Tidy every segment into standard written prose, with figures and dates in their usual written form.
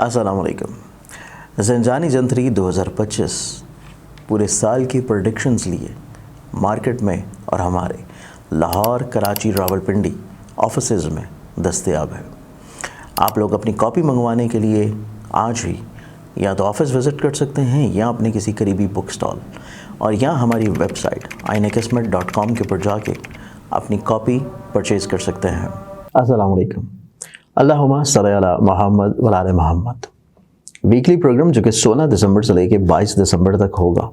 अस्सलाम वालेकुम। ज़ंजानी जंतरी 2025 पूरे साल की प्रेडिक्शंस लिए मार्केट में और हमारे लाहौर, कराची, रावलपिंडी ऑफिसेज़ में दस्तयाब है। आप लोग अपनी कॉपी मंगवाने के लिए आज ही या तो ऑफ़िस विज़िट कर सकते हैं या अपने किसी करीबी बुक स्टॉल और या हमारी वेबसाइट ainakismat.com के ऊपर जाके अपनी कॉपी परचेज़ कर सकते हैं। अस्सलाम वालेकुम। अल्लाहुम्मा सल्ली अला मुहम्मद व आले मुहम्मद। वीकली प्रोग्राम जो कि 16 दिसंबर से लेकर 22 दिसंबर तक होगा।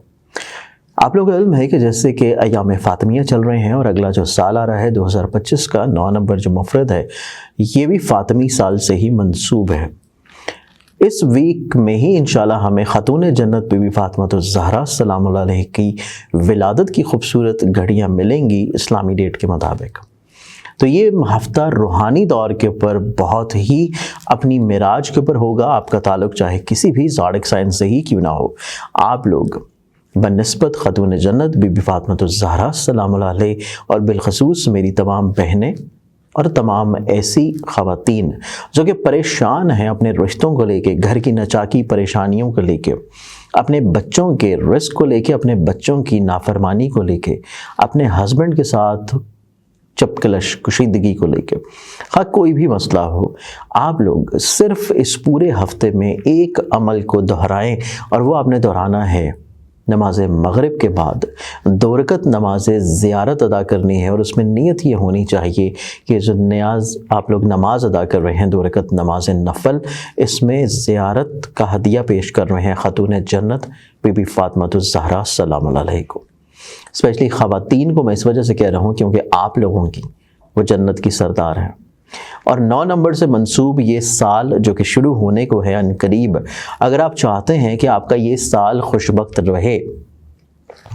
आप लोगों को इल्म है कि जैसे कि अयाम फ़ातिमिया चल रहे हैं और अगला जो साल आ रहा है 2025 का 9 नंबर जो मुफरद है, ये भी फ़ातिमी साल से ही मंसूब है। इस वीक में ही इंशाल्लाह हमें ख़ातून जन्नत बीबी फ़ातिमातुज़ ज़हरा सलामुल्लाह अलैहा की विलादत की खूबसूरत घड़ियाँ मिलेंगी इस्लामी डेट के मुताबिक। तो ये हफ्ता रूहानी दौर के ऊपर बहुत ही अपनी मिराज के ऊपर होगा। आपका ताल्लुक़ चाहे किसी भी ज़ोडिक साइन से ही क्यों ना हो, आप लोग बनिस्बत ख़ातून जन्नत बीबी फ़ातिमातुज़ ज़हरा सलामुल्लाह अलैहा और बिलख़ुसूस मेरी तमाम बहनें और तमाम ऐसी ख़वातीन जो कि परेशान हैं अपने रिश्तों को लेके, घर की नचाकी परेशानियों को लेके, अपने बच्चों के रिस्क को लेके, अपने बच्चों की नाफरमानी को लेके, अपने हस्बैंड के साथ चपकलश कुशीदगी को लेके, हाँ कोई भी मसला हो, आप लोग सिर्फ इस पूरे हफ्ते में एक अमल को दोहराएं और वो आपने दोहराना है नमाज मगरिब के बाद 2 रकत नमाज ज़ियारत अदा करनी है। और उसमें नीयत ये होनी चाहिए कि जो न्याज आप लोग नमाज अदा कर रहे हैं 2 रकत नमाज नफल, इसमें ज़ियारत का हदिया पेश कर रहे हैं ख़ातून जन्नत बीबी फ़ातिमातुज़ ज़हरा सलामुल्लाह अलैहा को। स्पेशली ख़वातीन को मैं इस वजह से कह रहा हूँ क्योंकि आप लोगों की वो जन्नत की सरदार हैं। और 9 नंबर से मंसूब ये साल जो कि शुरू होने को है अनकरीब, अगर आप चाहते हैं कि आपका ये साल खुशबख्त रहे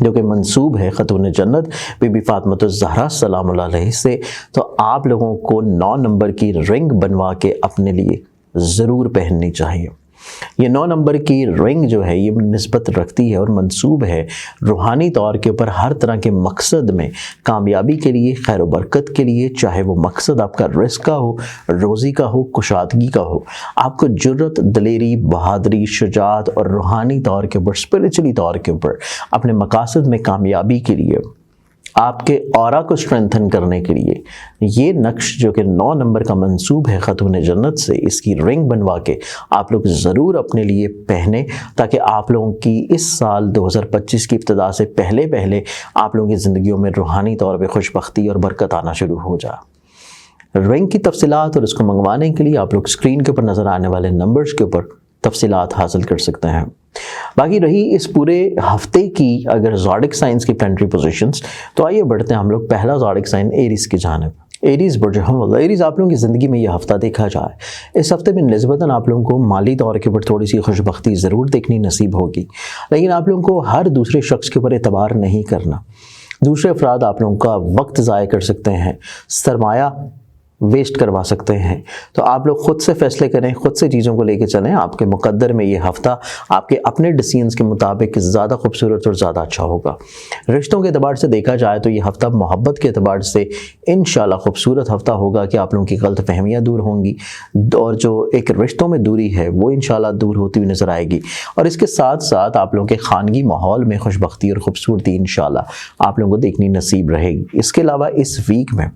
जो कि मंसूब है ख़ातून जन्नत बीबी फ़ातिमातुज़ ज़हरा सलामुल्लाह अलैहा से, तो आप लोगों को 9 नंबर की रिंग बनवा के अपने लिए ज़रूर पहननी चाहिए। ये 9 नंबर की रिंग जो है ये निस्बत रखती है और मंसूब है रूहानी तौर के ऊपर हर तरह के मकसद में कामयाबी के लिए, खैर व बरकत के लिए, चाहे वो मकसद आपका रिस्क का हो, रोज़ी का हो, कुशादगी का हो। आपको जुर्रत, दलेरी, बहादुरी, शुजाअत और रूहानी तौर के ऊपर, स्पिरिचुअली तौर के ऊपर अपने मकासद में कामयाबी के लिए, आपके ऑरा को स्ट्रेंथन करने के लिए ये नक्श जो कि 9 नंबर का मंसूब है ख़ातून जन्नत से, इसकी रिंग बनवा के आप लोग ज़रूर अपने लिए पहने ताकि आप लोगों की इस साल 2025 की इब्तिदा से पहले पहले आप लोगों की ज़िंदगियों में रूहानी तौर पे खुशबख्ती और बरकत आना शुरू हो जाए। रिंग की तफसीलात और इसको मंगवाने के लिए आप लोग स्क्रीन के ऊपर नज़र आने वाले नंबर्स के ऊपर तफसीलात हासिल कर सकते हैं। बाकी रही इस पूरे हफ्ते की अगर ज़ोडिक साइंस की प्लानिटरी पोजीशंस, तो आइए बढ़ते हैं हम लोग पहला ज़ोडिक साइन एरीज़ की जानिब। एरीज़ बुर्ज हमल। एरीज़ आप लोगों की ज़िंदगी में यह हफ़्ता देखा जाए, इस हफ़्ते में निस्बतन आप लोगों को माली तौर के ऊपर थोड़ी सी खुशबख्ती ज़रूर देखनी नसीब होगी, लेकिन आप लोगों को हर दूसरे शख्स के ऊपर एतबार नहीं करना। दूसरे अफराद आप लोगों का वक्त ज़ाया कर सकते हैं, सरमाया वेस्ट करवा सकते हैं। तो आप लोग ख़ुद से फ़ैसले करें, ख़ुद से चीज़ों को लेके चलें। आपके मुक़द्दर में ये हफ़्ता आपके अपने डिसीजंस के मुताबिक ज़्यादा खूबसूरत और ज़्यादा अच्छा होगा। रिश्तों के एतबार से देखा जाए तो ये हफ़्ता मोहब्बत के एतबार से इंशाल्लाह खूबसूरत हफ़्ता होगा कि आप लोगों की गलत फहमियाँ दूर होंगी और जो एक रिश्तों में दूरी है वो इंशाल्लाह दूर होती हुई नज़र आएगी। और इसके साथ साथ आप लोगों के खानगी माहौल में खुशबख्ती और ख़ूबसूरती इंशाल्लाह आप लोगों को देखनी नसीब रहेगी। इसके अलावा इस वीक में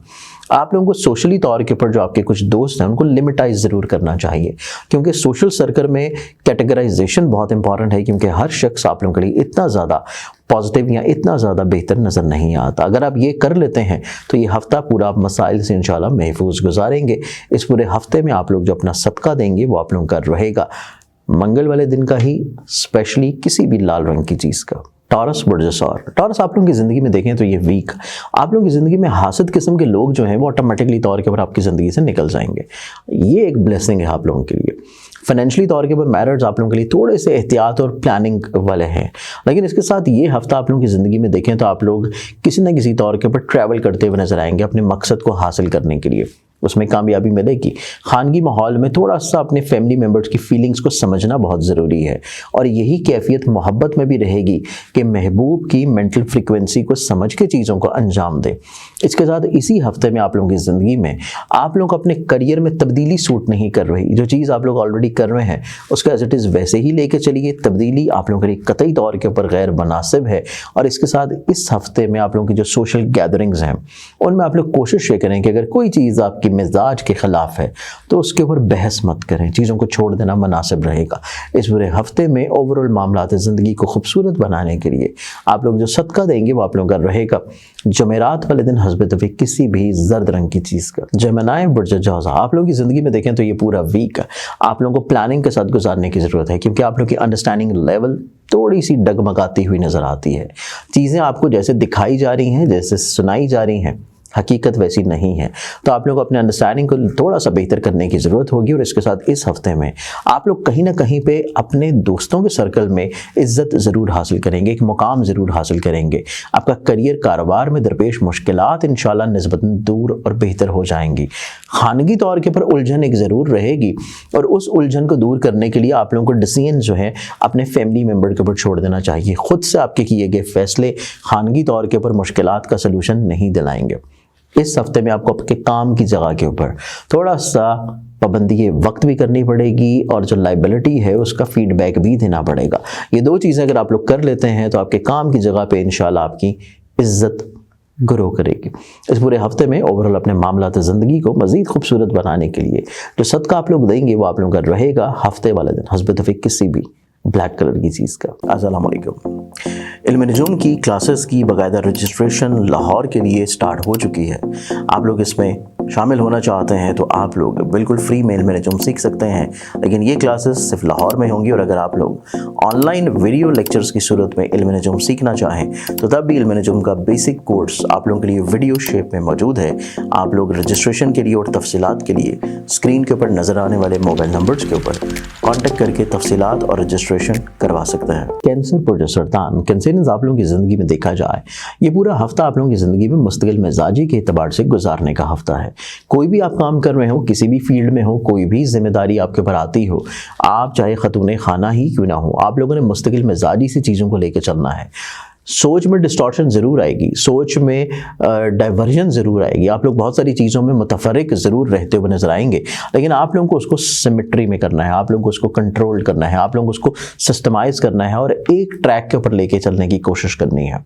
आप लोगों को सोशली तौर के ऊपर जो आपके कुछ दोस्त हैं उनको लिमिटाइज ज़रूर करना चाहिए, क्योंकि सोशल सर्कल में कैटेगराइजेशन बहुत इंपॉर्टेंट है, क्योंकि हर शख्स आप लोगों के लिए इतना ज़्यादा पॉजिटिव या इतना ज़्यादा बेहतर नज़र नहीं आता। अगर आप ये कर लेते हैं तो ये हफ़्ता पूरा आप मसाइल से इंशाल्लाह महफूज गुजारेंगे। इस पूरे हफ़्ते में आप लोग जो अपना सदका देंगे वो आप लोगों का रहेगा मंगल वाले दिन का ही, स्पेशली किसी भी लाल रंग की चीज़ का। टॉरस बुर्जसौर। टॉरस आप लोगों की ज़िंदगी में देखें तो ये वीक आप लोगों की ज़िंदगी में हासिद किस्म के लोग जो हैं वो ऑटोमेटिकली तौर के ऊपर आपकी ज़िंदगी से निकल जाएंगे। ये एक ब्लेसिंग है आप लोगों के लिए। फाइनेंशियली तौर के ऊपर मैरिज आप लोगों के लिए थोड़े से एहतियात और प्लानिंग वाले हैं, लेकिन इसके साथ ये हफ़्ता आप लोगों की ज़िंदगी में देखें तो आप लोग किसी न किसी तौर के ऊपर ट्रैवल करते हुए नज़र आएंगे अपने मकसद को हासिल करने के लिए। उसमें कामयाबी मिलेगी। खानगी माहौल में थोड़ा सा अपने फैमिली मेम्बर्स की फीलिंग्स को समझना बहुत ज़रूरी है, और यही कैफियत मोहब्बत में भी रहेगी कि महबूब की मेंटल फ्रीक्वेंसी को समझ के चीज़ों को अंजाम दे। اس کے ساتھ اسی ہفتے میں آپ لوگوں کی زندگی میں آپ لوگ اپنے کریئر میں تبدیلی سوٹ نہیں کر رہی. جو چیز آپ لوگ آلریڈی کر رہے ہیں اس کا ایز اٹ از ویسے ہی لے کے چلیے. تبدیلی آپ لوگوں کے لیے قطعی طور کے اوپر غیر مناسب ہے. اور اس کے ساتھ اس ہفتے میں آپ لوگوں کی جو سوشل گیدرنگز ہیں ان میں آپ لوگ کوشش یہ کریں کہ اگر کوئی چیز آپ کی مزاج کے خلاف ہے تو اس کے اوپر بحث مت کریں. چیزوں کو چھوڑ دینا مناسب رہے گا. اس پورے ہفتے میں اوور آل معاملات زندگی کو خوبصورت بنانے کے لیے آپ لوگ جو صدقہ دیں گے وہ آپ لوگوں کا رہے گا جمعرات والے دن حسب توفیق کسی بھی زرد رنگ کی چیز کا. جیمنائی برج جوزا آپ لوگوں کی زندگی میں دیکھیں تو یہ پورا ویک آپ لوگوں کو پلاننگ کے ساتھ گزارنے کی ضرورت ہے کیونکہ آپ لوگوں کی انڈرسٹینڈنگ لیول تھوڑی سی ڈگمگاتی ہوئی نظر آتی ہے. چیزیں آپ کو جیسے دکھائی جا رہی ہیں جیسے سنائی جا رہی ہیں حقیقت ویسی نہیں ہے. تو آپ لوگ اپنے انڈرسٹینڈنگ کو تھوڑا سا بہتر کرنے کی ضرورت ہوگی. اور اس کے ساتھ اس ہفتے میں آپ لوگ کہیں نہ کہیں پہ اپنے دوستوں کے سرکل میں عزت ضرور حاصل کریں گے, ایک مقام ضرور حاصل کریں گے. آپ کا کریئر کاروبار میں درپیش مشکلات انشاءاللہ نسبتاً دور اور بہتر ہو جائیں گی. خانگی طور کے پر الجھن ایک ضرور رہے گی اور اس الجھن کو دور کرنے کے لیے آپ لوگوں کو ڈیسیژن جو ہے اپنے فیملی ممبر کے اوپر چھوڑ دینا چاہیے. خود سے آپ کے کیے گئے فیصلے خانگی طور کے اوپر مشکلات کا سلوشن نہیں دلائیں گے. اس ہفتے میں آپ کو آپ کے کام کی جگہ کے اوپر تھوڑا سا پابندی وقت بھی کرنی پڑے گی اور جو لائبلٹی ہے اس کا فیڈ بیک بھی دینا پڑے گا. یہ دو چیزیں اگر آپ لوگ کر لیتے ہیں تو آپ کے کام کی جگہ پہ انشاءاللہ آپ کی عزت گرو کرے گی. اس پورے ہفتے میں اوورال اپنے معاملات زندگی کو مزید خوبصورت بنانے کے لیے جو صدقہ آپ لوگ دیں گے وہ آپ لوگوں کا رہے گا ہفتے والے دن حسب توفیق کسی بھی بلیک کلر کی چیز کا. السلام علیکم. علم نجوم کی کلاسز کی باقاعدہ رجسٹریشن لاہور کے لیے سٹارٹ ہو چکی ہے. آپ لوگ اس میں شامل ہونا چاہتے ہیں تو آپ لوگ بالکل فری میں علم نجوم سیکھ سکتے ہیں. لیکن یہ کلاسز صرف لاہور میں ہوں گی اور اگر آپ لوگ آن لائن ویڈیو لیکچرز کی صورت میں علم نجوم سیکھنا چاہیں تو تب بھی علم نجوم کا بیسک کورس آپ لوگوں کے لیے ویڈیو شیپ میں موجود ہے. آپ لوگ رجسٹریشن کے لیے اور تفصیلات کے لیے اسکرین کے اوپر نظر آنے والے موبائل نمبرز کے اوپر کانٹیکٹ کر کے تفصیلات اور رجسٹریشن کروا سکتے ہیں. کینسر برج سرطان کینسرینز آپ لوگوں کی زندگی میں دیکھا جائے یہ پورا ہفتہ آپ لوگوں کی زندگی میں مستقل مزاجی کے اعتبار سے گزارنے کا ہفتہ ہے. کوئی بھی آپ کام کر رہے ہو کسی بھی فیلڈ میں ہو کوئی بھی ذمہ داری آپ کے اوپر آتی ہو آپ چاہے خاتون خانہ ہی کیوں نہ ہو آپ لوگوں نے مستقل مزاجی سے چیزوں کو لے کے چلنا ہے. سوچ میں ڈسٹارشن ضرور آئے گی, سوچ میں ڈائیورژن ضرور آئے گی, آپ لوگ بہت ساری چیزوں میں متفرق ضرور رہتے ہوئے نظر آئیں گے لیکن آپ لوگوں کو اس کو سیمیٹری میں کرنا ہے, آپ لوگوں کو اس کو کنٹرول کرنا ہے, آپ لوگوں کو اس کو سسٹمائز کرنا ہے اور ایک ٹریک کے اوپر لے کے چلنے کی کوشش کرنی ہے.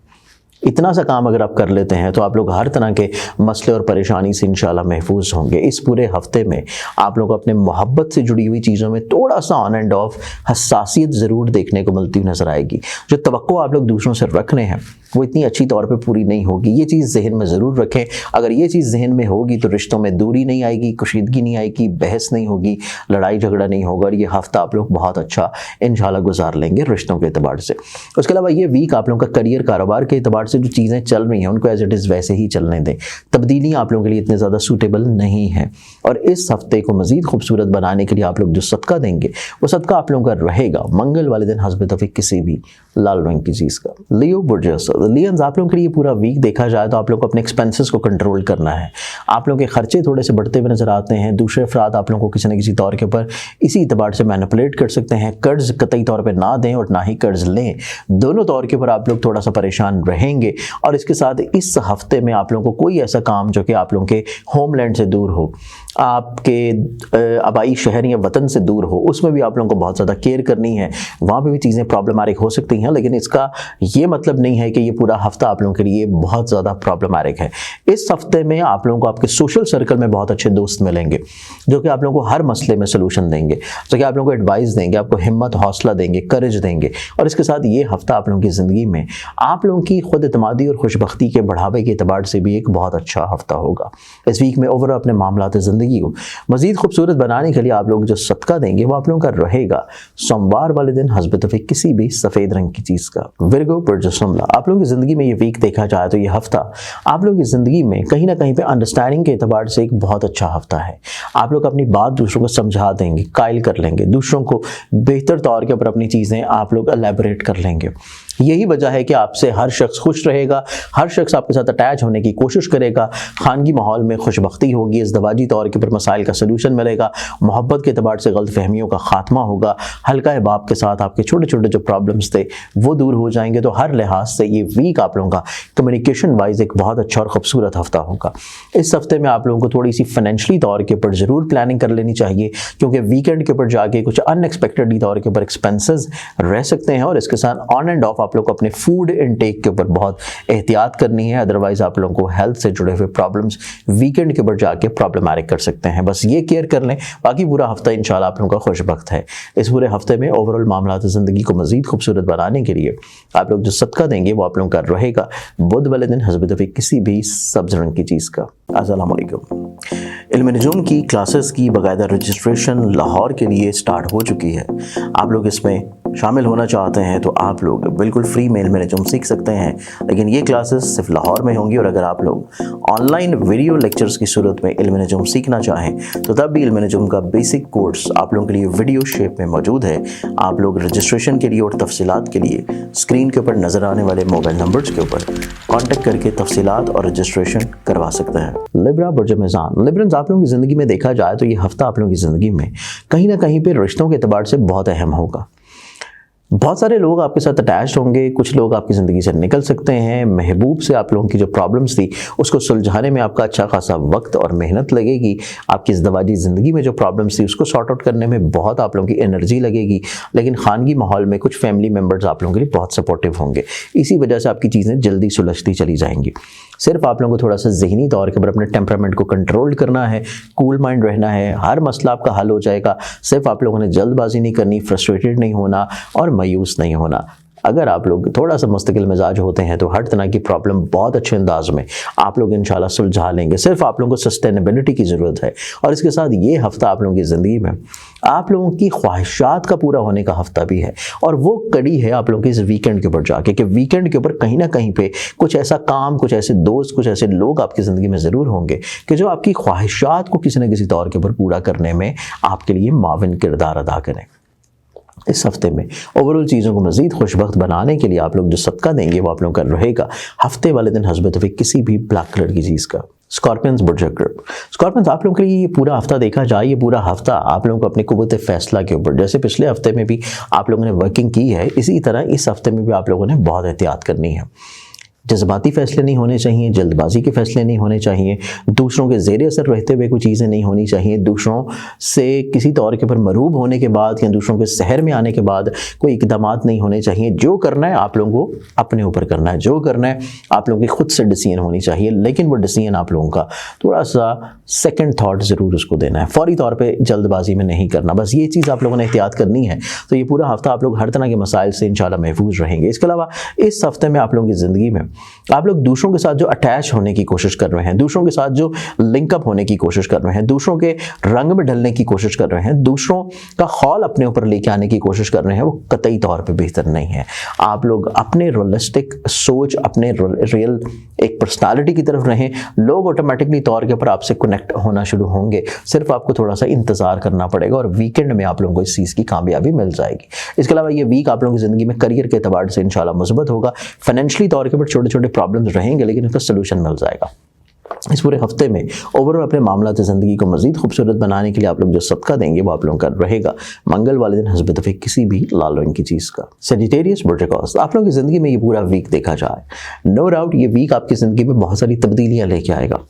اتنا سا کام اگر آپ کر لیتے ہیں تو آپ لوگ ہر طرح کے مسئلے اور پریشانی سے انشاءاللہ محفوظ ہوں گے. اس پورے ہفتے میں آپ لوگ اپنے محبت سے جڑی ہوئی چیزوں میں تھوڑا سا آن اینڈ آف حساسیت ضرور دیکھنے کو ملتی ہوئی نظر آئے گی. جو توقع آپ لوگ دوسروں سے رکھ رہے ہیں وہ اتنی اچھی طور پہ پوری نہیں ہوگی. یہ چیز ذہن میں ضرور رکھیں. اگر یہ چیز ذہن میں ہوگی تو رشتوں میں دوری نہیں آئے گی, کشیدگی نہیں آئے گی, بحث نہیں ہوگی, لڑائی جھگڑا نہیں ہوگا اور یہ ہفتہ آپ لوگ بہت اچھا انشاءاللہ گزار لیں گے رشتوں کے اعتبار سے. اس کے علاوہ یہ ویک آپ لوگوں کا کریئر کاروبار کے اعتبار سے جو چیزیں چل رہی ہیں ان کو ایز اٹ از ویسے ہی چلنے دیں. تبدیلیاں آپ لوگوں کے لیے اتنے زیادہ سوٹیبل نہیں ہیں اور اس ہفتے کو مزید خوبصورت بنانے کے لیے آپ لوگ جو صدقہ دیں گے وہ صدقہ آپ لوگوں کا رہے گا منگل والے دن حسب توفیق کسی بھی لال رنگ کی چیز کا. لیو برج لیونز آپ لوگوں کے لیے پورا ویک دیکھا جائے تو آپ لوگ کو اپنے ایکسپینسز کو کنٹرول کرنا ہے. آپ لوگوں کے خرچے تھوڑے سے بڑھتے ہوئے نظر آتے ہیں. دوسرے افراد آپ لوگوں کو کسی نہ کسی طور کے اوپر اسی اعتبار سے مینپولیٹ کر سکتے ہیں. قرض قطعی طور پہ نہ دیں اور نہ ہی قرض لیں. دونوں طور کے اوپر آپ لوگ تھوڑا سا پریشان رہیں گے. اور اس کے ساتھ اس ہفتے میں آپ لوگوں کو کوئی ایسا کام جو کہ آپ لوگوں کے ہوم لینڈ سے دور ہو, آپ کے آبائی شہر یا وطن سے دور ہو, اس میں بھی آپ لوگوں کو بہت زیادہ کیئر کرنی ہے. وہاں پہ بھی چیزیں پرابلمٹک ہو سکتی ہیں لیکن اس کا یہ مطلب نہیں ہے کہ یہ پورا ہفتہ آپ لوگوں کے لیے بہت زیادہ پرابلمٹک ہے. اس ہفتے میں آپ لوگوں کو آپ کے سوشل سرکل میں بہت اچھے دوست ملیں گے جو کہ آپ لوگوں کو ہر مسئلے میں سلوشن دیں گے, جو کہ آپ لوگوں کو ایڈوائز دیں گے, آپ کو ہمت حوصلہ دیں گے, کرج دیں گے. اور اس کے ساتھ یہ ہفتہ آپ لوگوں کی زندگی میں آپ لوگوں کی خود اعتمادی اور خوش بختی کے بڑھاوے کے اعتبار سے بھی ایک بہت اچھا ہفتہ ہوگا. اس ویک میں اوور اپنے معاملات زندگی کو مزید خوبصورت بنانے کے لیے آپ لوگ جو صدقہ دیں گے وہ آپ لوگوں کا رہے گا سوموار والے دن حسب توفیق کسی بھی سفید رنگ کی چیز کا. ورگو برج شملہ آپ لوگوں کی زندگی میں یہ ویک دیکھا جائے تو یہ ہفتہ آپ لوگوں کی زندگی میں کہیں نہ کہیں پہ انڈرسٹینڈنگ کے اعتبار سے ایک بہت اچھا ہفتہ ہے. آپ لوگ اپنی بات دوسروں کو سمجھا دیں گے, قائل کر لیں گے, دوسروں کو بہتر طور کے اوپر اپنی چیزیں آپ لوگ الیبوریٹ کر لیں گے. یہی وجہ ہے کہ آپ سے ہر شخص خوش رہے گا, ہر شخص آپ کے ساتھ اٹیچ ہونے کی کوشش کرے گا, خانگی ماحول میں خوش بختی ہوگی, ازدواجی طور के ऊपर मसाइल का सलूशन मिलेगा, मोहब्बत के एतबार से गलत फहमियों का खात्मा होगा, हल्का बाप के साथ आपके छोटे छोटे जो प्रॉब्लम्स थे वो दूर हो जाएंगे। तो हर लिहाज से ये वीक आप लोगों का कम्युनिकेशन वाइज एक बहुत अच्छा और खूबसूरत हफ्ता होगा। इस हफ्ते में आप लोगों को थोड़ी सी फाइनेंशियली तौर के ऊपर ज़रूर प्लानिंग कर लेनी चाहिए, क्योंकि वीकेंड के ऊपर जाके कुछ अनएक्सपेक्टेडली तौर के ऊपर एक्सपेंसेस रह सकते हैं। और इसके साथ ऑन एंड ऑफ आप लोग को अपने फूड इनटेक के ऊपर बहुत एहतियात करनी है, अदरवाइज आप लोगों को हेल्थ से जुड़े हुए प्रॉब्लम्स वीकेंड के ऊपर जाके प्रॉब्लमैटिक कर सकते हैं। बस ये केयर कर लें, बाकी पूरा हफ्ता इंशाल्लाह आप लोगों का खुशबख्त है। इस पूरे हफ्ते में ओवरऑल मामलात ज़िंदगी को मज़ीद खूबसूरत बनाने के लिए आप लोग जो सदका देंगे वो आप लोगों का रहेगा बुध वाले दिन हस्ब तौफीक किसी भी सब्ज़ रंग की चीज़ का। अस्सलाम वालेकुम। इल्म नजूम की क्लासेस की बाकायदा रजिस्ट्रेशन लाहौर के लिए स्टार्ट हो चुकी है। आप लोग इसमें शामिल होना चाहते हैं तो आप लोग बिल्कुल फ्री में इल्म नजूम सीख सकते हैं, लेकिन ये क्लासेस सिर्फ लाहौर में होंगी। और अगर आप लोग ऑनलाइन वीडियो लेक्चर्स की सूरत में इल्म नजूम सीखना चाहें तो तब भी इल्म नजूम का बेसिक कोर्स आप लोगों के लिए वीडियो शेप में मौजूद है। आप लोग रजिस्ट्रेशन के लिए और तफसीलात के लिए स्क्रीन के ऊपर नज़र आने वाले मोबाइल नंबर्स के ऊपर कॉन्टेक्ट करके तफसीलात और रजिस्ट्रेशन करवा सकते हैं। लिब्रा बुर्ज मीज़ान, लिब्रन्स आप लोगों की ज़िंदगी में देखा जाए तो ये हफ्ता आप लोगों की ज़िंदगी में कहीं ना कहीं पर रिश्तों के एतबार से बहुत अहम होगा। बहुत सारे लोग आपके साथ अटैच्ड होंगे, कुछ लोग आपकी ज़िंदगी से निकल सकते हैं। महबूब से आप लोगों की जो प्रॉब्लम्स थी उसको सुलझाने में आपका अच्छा खासा वक्त और मेहनत लगेगी। आपकी इज़्दिवाजी ज़िंदगी में जो प्रॉब्लम्स थी उसको सॉर्ट आउट करने में बहुत आप लोगों की एनर्जी लगेगी। लेकिन खानगी माहौल में कुछ फैमिली मेम्बर्स आप लोगों के लिए बहुत सपोर्टिव होंगे, इसी वजह से आपकी चीज़ें जल्दी सुलझती चली जाएंगी। सिर्फ आप लोगों को थोड़ा सा ज़हनी तौर के ऊपर अपने टेम्परामेंट को कंट्रोल करना है, कूल माइंड रहना है, हर मसला आपका हल हो जाएगा। सिर्फ आप लोगों ने जल्दबाजी नहीं करनी, फ्रस्ट्रेटेड नहीं होना और मायूस नहीं होना। अगर आप लोग थोड़ा सा मुस्तकिल मिजाज होते हैं तो हर तरह की प्रॉब्लम बहुत अच्छे अंदाज में आप लोग इंशाल्लाह सुलझा लेंगे। सिर्फ आप लोगों को सस्टेनेबिलिटी की ज़रूरत है। और इसके साथ ये हफ्ता आप लोगों की ज़िंदगी में आप लोगों की ख्वाहिशात का पूरा होने का हफ्ता भी है। और वो कड़ी है आप लोगों की इस वीकेंड के ऊपर जाके कि वीकेंड के ऊपर कहीं ना कहीं पे कुछ ऐसा काम, कुछ ऐसे दोस्त, कुछ ऐसे लोग आपकी ज़िंदगी में ज़रूर होंगे कि जो आपकी ख्वाहिशात को किसी न किसी तौर के ऊपर पूरा करने में आपके लिए माविन किरदार अदा करें। इस हफ्ते में ओवरऑल चीज़ों को मज़ीद खुशबख्त बनाने के लिए आप लोग जो सदका देंगे वो आप लोगों का रहेगा हफ्ते वाले दिन हस्ब तौफीक किसी भी ब्लैक कलर की चीज़ का। स्कॉर्पियंस बुर्ज ग्रुप, स्कॉर्पियंस आप लोगों के लिए ये पूरा हफ्ता देखा जाए, ये पूरा हफ्ता आप लोगों को अपनी कुव्वत फैसला के ऊपर, जैसे पिछले हफ्ते में भी आप लोगों ने वर्किंग की है, इसी तरह इस हफ्ते में भी आप लोगों ने बहुत एहतियात करनी है। जज्बाती फ़ैसले नहीं होने चाहिए, जल्दबाजी के फ़ैसले नहीं होने चाहिए, दूसरों के ज़ेर असर रहते हुए कोई चीज़ें नहीं होनी चाहिए, दूसरों से किसी तौर के ऊपर मरूब होने के बाद या दूसरों के सहर में आने के बाद कोई इक़दामात नहीं होने चाहिए। जो करना है आप लोगों को अपने ऊपर करना है, जो करना है आप लोगों की खुद से डिसीजन होनी चाहिए, लेकिन वो डिसीजन आप लोगों का थोड़ा सा सेकंड थाट ज़रूर उसको देना है, फौरी तौर पर जल्दबाजी में नहीं करना। बस ये चीज़ आप लोगों ने एहतियात करनी है। तो ये पूरा हफ्ता आप लोग हर तरह के मसाइल से इंशाल्लाह महफूज रहेंगे। इसके अलावा इस हफ्ते में आप लोगों की ज़िंदगी में आप लोग दूसरों के साथ जो अटैच होने की कोशिश कर रहे हैं, दूसरों के साथ जो लिंकअप होने की कोशिश कर रहे हैं, दूसरों के रंग में ढलने की कोशिश कर रहे हैं, दूसरों का खौल अपने ऊपर लेके आने की कोशिश कर रहे हैं, वो कतई तौर पे बेहतर नहीं है। आप लोग अपने रियलिस्टिक सोच, अपने रियल एक पर्सनालिटी की तरफ रहें, लोग ऑटोमेटिकली तौर के ऊपर आपसे कनेक्ट होना शुरू होंगे। सिर्फ आपको थोड़ा सा इंतज़ार करना पड़ेगा और वीकेंड में आप लोगों को इस चीज़ की कामयाबी मिल जाएगी। इसके अलावा ये वीक आप लोगों की ज़िंदगी में करियर के एतबार से इंशाल्लाह मुस्बत होगा। फाइनेंशियली तौर के ऊपर छोटे छोटे प्रॉब्लम्स रहेंगे, लेकिन उसका सलूशन मिल जाएगा। इस पूरे हफ्ते में ओवरऑल अपने मामलात ज़िंदगी को मज़ीद खूबसूरत बनाने के लिए आप लोग जो सदका देंगे वो आप लोगों का रहेगा मंगल वाले दिन हस्ब तौफीक किसी भी लाल रंग की चीज़ का। सेजिटेरियस बुर्ज क़ौस, आप लोगों की ज़िंदगी में ये पूरा वीक देखा जाए, नो डाउट ये वीक आपकी ज़िंदगी में बहुत सारी तब्दीलियाँ लेके आएगा।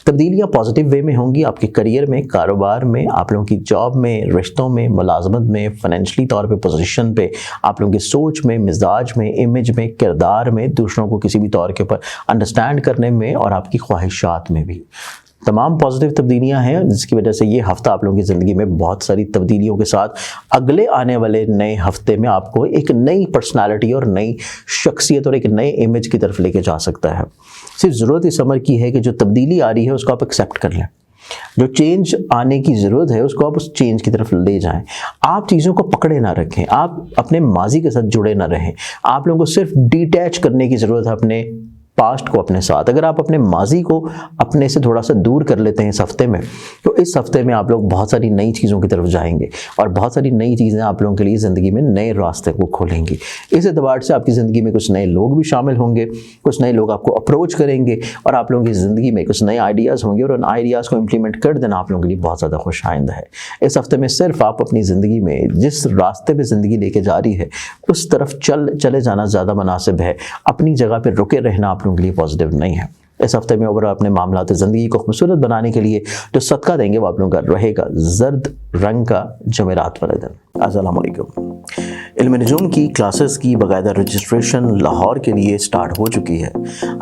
तब्दीलियाँ पॉजिटिव वे में होंगी, आपके करियर में, कारोबार में, आप लोगों की जॉब में, रिश्तों में, मुलाजमत में, फाइनेंशली तौर पर पोजीशन पे, आप लोगों की सोच में, मिजाज में, इमेज में, किरदार में, दूसरों को किसी भी तौर के ऊपर अंडरस्टैंड करने में और आपकी ख्वाहिशात में भी तमाम पॉजिटिव तब्दीलियां हैं, जिसकी वजह से ये हफ्ता आप लोगों की ज़िंदगी में बहुत सारी तब्दीलियों के साथ अगले आने वाले नए हफ्ते में आपको एक नई पर्सनालिटी और नई शख्सियत और एक नए इमेज की तरफ लेके जा सकता है। सिर्फ ज़रूरत इस अमर की है कि जो तब्दीली आ रही है उसको आप एक्सेप्ट कर लें, जो चेंज आने की ज़रूरत है उसको आप उस चेंज की तरफ ले जाएं। आप चीज़ों को पकड़े ना रखें, आप अपने माजी के साथ जुड़े ना रहें। आप लोगों को सिर्फ डिटैच करने की ज़रूरत है अपने पास्ट को अपने साथ, अगर आप अपने माजी को अपने से थोड़ा सा दूर कर लेते हैं इस हफ्ते में, तो इस हफ्ते में आप लोग बहुत सारी नई चीज़ों की तरफ जाएंगे और बहुत सारी नई चीज़ें आप लोगों के लिए ज़िंदगी में नए रास्ते को खोलेंगी। इस एतबार से आपकी ज़िंदगी में कुछ नए लोग भी शामिल होंगे, कुछ नए लोग आपको अप्रोच करेंगे और आप लोगों की ज़िंदगी में कुछ नए आइडियाज़ होंगे और उन आइडियाज़ को इम्प्लीमेंट कर देना आप लोगों के लिए बहुत ज़्यादा खुश आइंदा है। इस हफ्ते में सिर्फ आप अपनी ज़िंदगी में जिस रास्ते पर ज़िंदगी लेके जा रही है उस तरफ चले जाना ज़्यादा मुनासिब है। अपनी जगह पर रुके रहना आप लोगों के लिए पॉजिटिव नहीं है। इस हफ्ते में ओवरऑल अपने मामलात ज़िंदगी को खूबसूरत बनाने के लिए जो सदका देंगे वो आप लोगों का रहेगा जर्द रंग का जमेरात वाले दिन। अस्सलाम वालेकुम। इल्म नजूम की क्लासेस की बाकायदा रजिस्ट्रेशन लाहौर के लिए स्टार्ट हो चुकी है।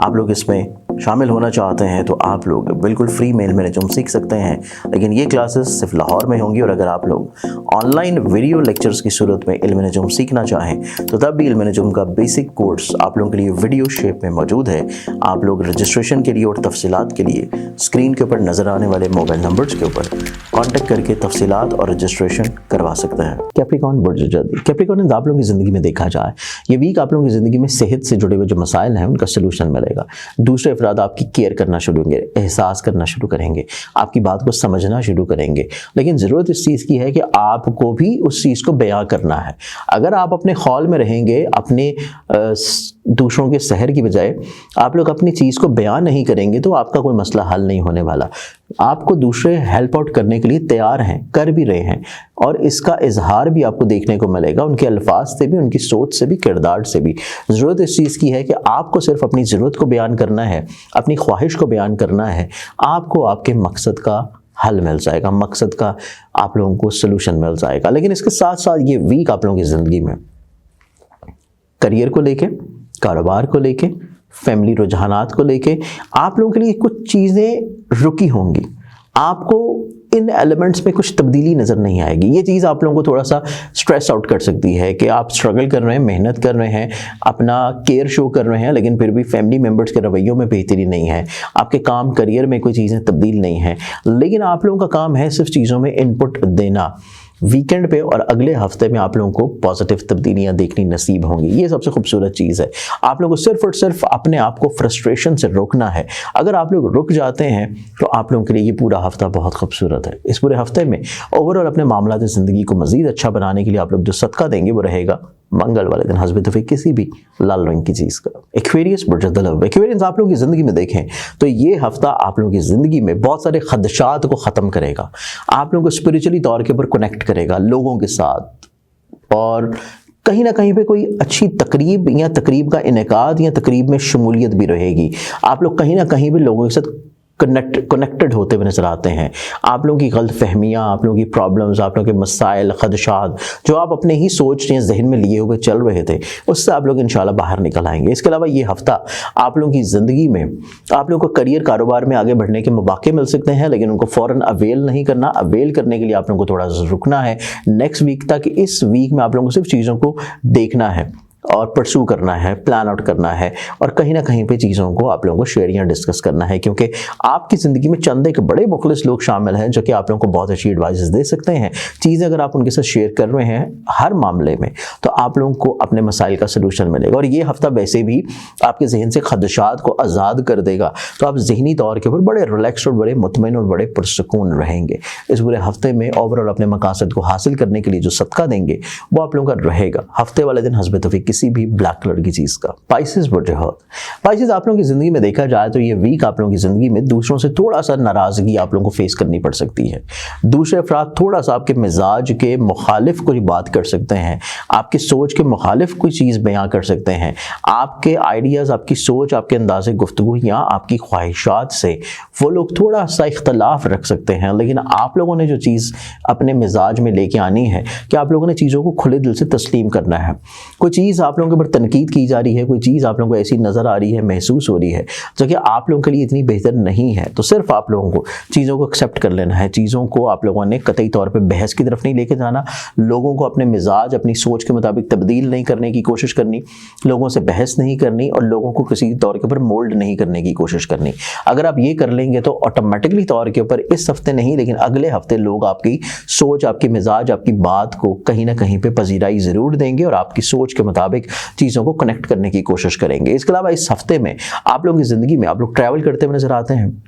आप लोग इसमें शामिल होना चाहते हैं तो आप लोग बिल्कुल फ्री में इल्म नजूम सीख सकते हैं, लेकिन ये क्लासेस सिर्फ लाहौर में होंगी। और अगर आप लोग ऑनलाइन वीडियो लेक्चर्स की सूरत में इल्म नजूम सीखना चाहें तो तब भी इल्म नजूम का बेसिक कोर्स आप लोगों के लिए वीडियो शेप में मौजूद है। आप लोग रजिस्ट्रेशन के लिए और तफसीलात के लिए स्क्रीन के ऊपर नज़र आने वाले मोबाइल नंबर्स के ऊपर कॉन्टेक्ट करके तफसीलात और रजिस्ट्रेशन करवा सकते हैं। कैप्रिकॉर्न बुर्ज जल्दी कैप्रिकॉर्न आप लोगों की ज़िंदगी में देखा जाए, ये वीक आप लोगों की ज़िंदगी में सेहत से जुड़े हुए जो मसाइल हैं उनका सलूशन मिलेगा। दूसरे अफराद आपकी केयर करना शुरू करेंगे, एहसास करना शुरू करेंगे, आपकी बात को समझना शुरू करेंगे। लेकिन ज़रूरत इस चीज़ की है कि आपको भी उस चीज़ को बयां करना है। अगर आप अपने खौल में रहेंगे, अपने दूसरों के सहर की बजाय आप लोग अपनी चीज़ को बयान नहीं करेंगे तो आपका कोई मसला हल नहीं होने वाला। आपको दूसरे हेल्प आउट करने के लिए तैयार हैं, कर भी रहे हैं और इसका इजहार भी आपको देखने को मिलेगा, उनके अल्फाज से भी, उनकी सोच से भी, किरदार से भी। ज़रूरत इस चीज़ की है कि आपको सिर्फ अपनी ज़रूरत को बयान करना है, अपनी ख्वाहिश को बयान करना है, आपको आपके मकसद का हल मिल जाएगा, मकसद का आप लोगों को सलूशन मिल जाएगा। लेकिन इसके साथ साथ ये वीक आप लोगों की ज़िंदगी में करियर को लेके, कारोबार को लेके, फैमिली रुझानात को लेके आप लोगों के लिए कुछ चीज़ें रुकी होंगी। आपको इन एलिमेंट्स में कुछ तब्दीली नज़र नहीं आएगी। ये चीज़ आप लोगों को थोड़ा सा स्ट्रेस आउट कर सकती है कि आप स्ट्रगल कर रहे हैं, मेहनत कर रहे हैं, अपना केयर शो कर रहे हैं, लेकिन फिर भी फैमिली मेम्बर्स के रवैयों में बेहतरी नहीं है, आपके काम करियर में कोई चीज़ें तब्दील नहीं हैं। लेकिन आप लोगों का काम है सिर्फ चीज़ों में इनपुट देना। वीकेंड पे और अगले हफ्ते में आप लोगों को पॉजिटिव तब्दीलियां देखनी नसीब होंगी। ये सबसे खूबसूरत चीज़ है। आप लोगों को सिर्फ और सिर्फ अपने आप को फ्रस्ट्रेशन से रोकना है। अगर आप लोग रुक जाते हैं तो आप लोगों के लिए ये पूरा हफ्ता बहुत खूबसूरत है। इस पूरे हफ्ते में ओवरऑल अपने मामलात ज़िंदगी को मज़ीद अच्छा बनाने के लिए आप लोग जो सदका देंगे वो रहेगा मंगल वाले दिन हस्ब तौफीक किसी भी लाल रंग की चीज़ का। एक्वेरियस बुर्ज-ए-दलव, एक्वेरियंस आप लोगों की ज़िंदगी में देखें तो ये हफ्ता आप लोगों की ज़िंदगी में बहुत सारे खदशात को ख़त्म करेगा, आप लोगों को स्पिरिचुअली तौर के ऊपर कनेक्ट करेगा लोगों के साथ, और कहीं ना कहीं पे कोई अच्छी तकरीब या तकरीब का इनेकाद या तकरीब में शमूलियत भी रहेगी। आप लोग कहीं ना कहीं भी लोगों के साथ कनेक्टेड होते हुए नजर आते हैं। आप लोगों की गलत फहमियाँ, आप लोगों की प्रॉब्लम्स, आप लोगों के मसाइल, खदशात जो आप अपने ही सोच या जहन में लिए हुए चल रहे थे, उससे आप लोग इंशाल्लाह बाहर निकल आएंगे। इसके अलावा ये हफ्ता आप लोगों की ज़िंदगी में आप लोगों को करियर कारोबार में आगे बढ़ने के मौके मिल सकते हैं, लेकिन उनको फ़ौरन अवेल नहीं करना। अवेल करने के लिए आप लोगों को थोड़ा रुकना है नेक्स्ट वीक तक। इस वीक में आप लोगों को सिर्फ चीज़ों को देखना है और परसू करना है, प्लान आउट करना है, और कहीं ना कहीं पे चीज़ों को आप लोगों को शेयर या डिस्कस करना है, क्योंकि आपकी ज़िंदगी में चंद एक बड़े मुखलिस लोग शामिल हैं जो कि आप लोगों को बहुत अच्छी एडवाइस दे सकते हैं। चीज़ें अगर आप उनके साथ शेयर कर रहे हैं हर मामले में तो आप लोगों को अपने मसाइल का सलूशन मिलेगा। और ये हफ्ता वैसे भी आपके जहन से खदशात को आज़ाद कर देगा, तो आप ज़हनी तौर के ऊपर बड़े रिलैक्स और बड़े मुतमईन और बड़े पुरसकून रहेंगे। इस पूरे हफ्ते में ओवरऑल अपने मकासद को हासिल करने के लिए जो सदका देंगे वो आप लोगों का रहेगा हफ्ते वाले दिन हस्ब तौफीक किसी भी ब्लैक कलर की चीज़ का। पाइसेस बुर्ज-ए-हौत, पाइसेस आप लोगों की ज़िंदगी में देखा जाए तो ये वीक आप लोगों की ज़िंदगी में दूसरों से थोड़ा सा नाराज़गी आप लोगों को फेस करनी पड़ सकती है। दूसरे अफराद थोड़ा सा आपके मिजाज के मुखालिफ कोई बात कर सकते हैं, आपकी सोच के मुखालिफ कोई चीज़ बयां कर सकते हैं। आपके आइडियाज़, आपकी सोच, आपके अंदाज़े गुफ्तगू या आपकी ख्वाहिशात से वो लोग थोड़ा सा इख्तलाफ रख सकते हैं। लेकिन आप लोगों ने जो चीज़ अपने मिजाज में लेके आनी है कि आप लोगों ने चीज़ों को खुले दिल से तस्लीम करना है। कोई चीज़ आप लोगों के ऊपर तनकीद की जा रही है, कोई चीज़ आप लोगों को ऐसी नज़र आ रही है, महसूस हो रही है जो कि आप लोगों के लिए इतनी बेहतर नहीं है, तो सिर्फ आप लोगों को चीज़ों को एक्सेप्ट कर लेना है। चीज़ों को आप लोगों ने कतई तौर पे बहस की तरफ नहीं लेके जाना, लोगों को अपने मिजाज, अपनी सोच के मुताबिक तब्दील नहीं करने की कोशिश करनी, लोगों से बहस नहीं करनी और लोगों को किसी तौर के ऊपर मोल्ड नहीं करने की कोशिश करनी। अगर आप ये कर लेंगे तो ऑटोमेटिकली तौर के ऊपर इस हफ्ते नहीं लेकिन अगले हफ्ते लोग आपकी सोच, आपकी मिजाज, आपकी बात को कहीं ना कहीं पे पजीराई ज़रूर देंगे और आपकी सोच के मुताबिक मुताबिक चीज़ों को कनेक्ट करने की कोशिश करेंगे। इसके अलावा इस हफ्ते में आप लोगों की ज़िंदगी में आप लोग ट्रैवल करते हुए नज़र आते हैं,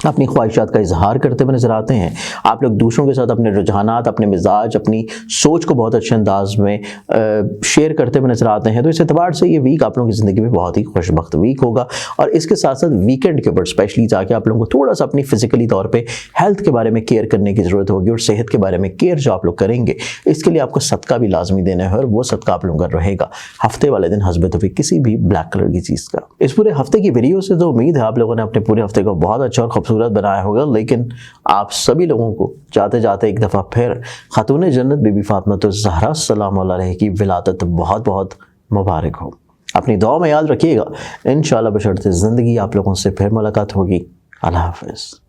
अपनी ख्वाहिशात का इजहार करते हुए नज़र आते हैं, आप लोग दूसरों के साथ अपने रुझानात, अपने मिजाज, अपनी सोच को बहुत अच्छे अंदाज में शेयर करते हुए नज़र आते हैं। तो इस एतबार से ये वीक आप लोगों की ज़िंदगी में बहुत ही खुशबख्त वीक होगा। और इसके साथ साथ वीकेंड के ऊपर स्पेशली जाके आप लोगों को थोड़ा सा अपनी फिजिकली तौर पर हेल्थ के बारे में केयर करने की ज़रूरत होगी, और सेहत के बारे में केयर जो आप लोग करेंगे इसके लिए आपको सदका भी लाजमी देना है, और वो सदका आप लोगों का रहेगा हफ्ते वाले दिन हस्बे तौफीक किसी भी ब्लैक कलर की चीज़ का। इस पूरे हफ्ते की वीडियो से तो उम्मीद है आप लोगों ने अपने पूरे हफ्ते को बहुत अच्छा और खूबसूरत बनाया होगा, लेकिन आप सभी लोगों को जाते जाते एक दफ़ा फिर खातून जन्नत बीबी फातिमा ज़हरा सलाम अलैहा की विलादत बहुत बहुत मुबारक हो। अपनी दुआ में याद रखिएगा, इंशाअल्लाह बशर्ते ज़िंदगी आप लोगों से फिर मुलाकात होगी। अल्लाह हाफ़िज़।